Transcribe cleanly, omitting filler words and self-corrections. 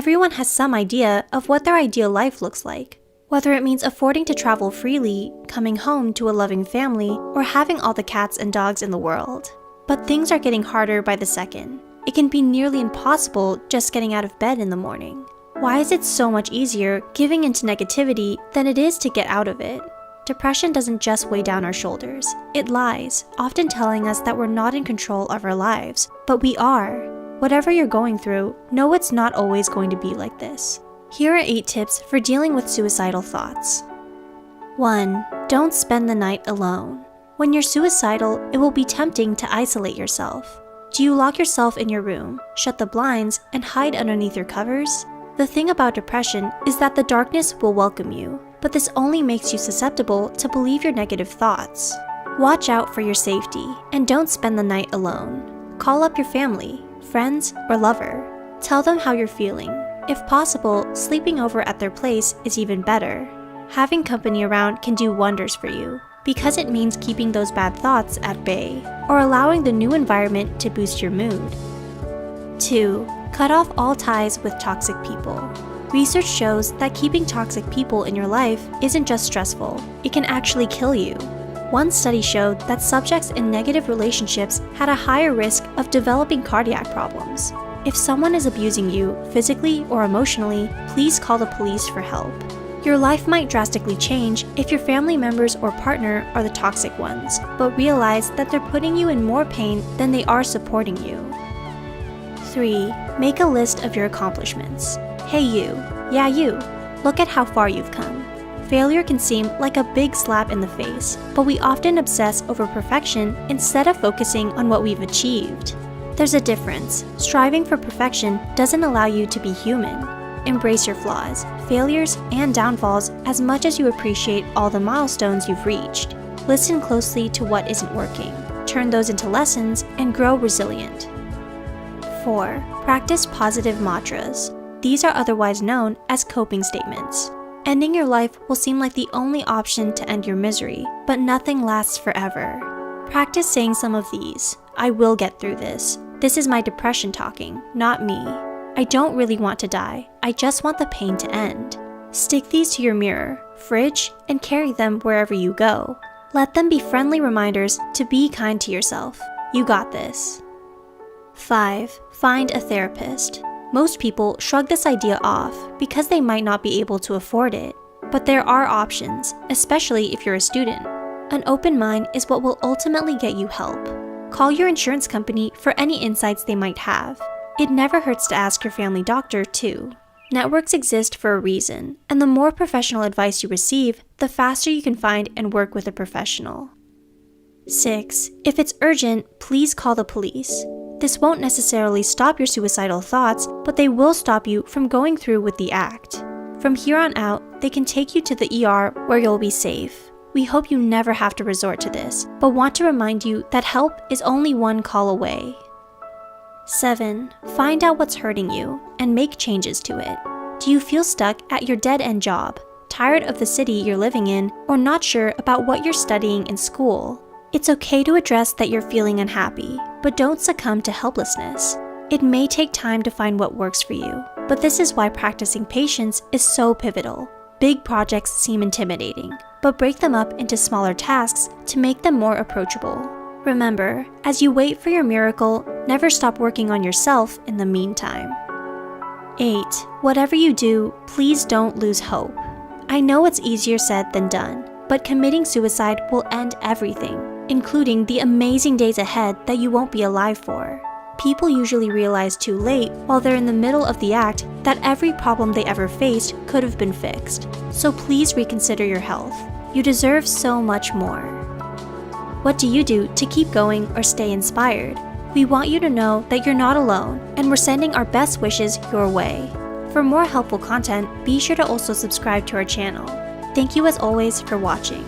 Everyone has some idea of what their ideal life looks like, whether it means affording to travel freely, coming home to a loving family, or having all the cats and dogs in the world. But things are getting harder by the second. It can be nearly impossible just getting out of bed in the morning. Why is it so much easier giving into negativity than it is to get out of it? Depression doesn't just weigh down our shoulders. It lies, often telling us that we're not in control of our lives, but we are. Whatever you're going through, know it's not always going to be like this. Here are 8 tips for dealing with suicidal thoughts. 1. Don't spend the night alone. When you're suicidal, it will be tempting to isolate yourself. Do you lock yourself in your room, shut the blinds, and hide underneath your covers? The thing about depression is that the darkness will welcome you, but this only makes you susceptible to believe your negative thoughts. Watch out for your safety, and don't spend the night alone. Call up your family, friends, or lover. Tell them how you're feeling. If possible, sleeping over at their place is even better. Having company around can do wonders for you, because it means keeping those bad thoughts at bay, or allowing the new environment to boost your mood. 2. Cut off all ties with toxic people. Research shows that keeping toxic people in your life isn't just stressful, it can actually kill you. One study showed that subjects in negative relationships had a higher risk of developing cardiac problems. If someone is abusing you, physically or emotionally, please call the police for help. Your life might drastically change if your family members or partner are the toxic ones, but realize that they're putting you in more pain than they are supporting you. 3. Make a list of your accomplishments. Hey you, yeah you, look at how far you've come. Failure can seem like a big slap in the face, but we often obsess over perfection instead of focusing on what we've achieved. There's a difference. Striving for perfection doesn't allow you to be human. Embrace your flaws, failures, and downfalls as much as you appreciate all the milestones you've reached. Listen closely to what isn't working, turn those into lessons, and grow resilient. 4. Practice positive mantras. These are otherwise known as coping statements. Ending your life will seem like the only option to end your misery, but nothing lasts forever. Practice saying some of these. I will get through this. This is my depression talking, not me. I don't really want to die. I just want the pain to end. Stick these to your mirror, fridge, and carry them wherever you go. Let them be friendly reminders to be kind to yourself. You got this. 5. Find a therapist. Most people shrug this idea off because they might not be able to afford it. But there are options, especially if you're a student. An open mind is what will ultimately get you help. Call your insurance company for any insights they might have. It never hurts to ask your family doctor, too. Networks exist for a reason, and the more professional advice you receive, the faster you can find and work with a professional. 6. If it's urgent, please call the police. This won't necessarily stop your suicidal thoughts, but they will stop you from going through with the act. From here on out, they can take you to the ER where you'll be safe. We hope you never have to resort to this, but want to remind you that help is only one call away. 7. Find out what's hurting you and make changes to it. Do you feel stuck at your dead-end job, tired of the city you're living in, or not sure about what you're studying in school? It's okay to address that you're feeling unhappy, but don't succumb to helplessness. It may take time to find what works for you, but this is why practicing patience is so pivotal. Big projects seem intimidating, but break them up into smaller tasks to make them more approachable. Remember, as you wait for your miracle, never stop working on yourself in the meantime. 8. Whatever you do, please don't lose hope. I know it's easier said than done, but committing suicide will end everything, including the amazing days ahead that you won't be alive for. People usually realize too late, while they're in the middle of the act, that every problem they ever faced could have been fixed. So please reconsider your health. You deserve so much more. What do you do to keep going or stay inspired? We want you to know that you're not alone, and we're sending our best wishes your way. For more helpful content, be sure to also subscribe to our channel. Thank you as always for watching.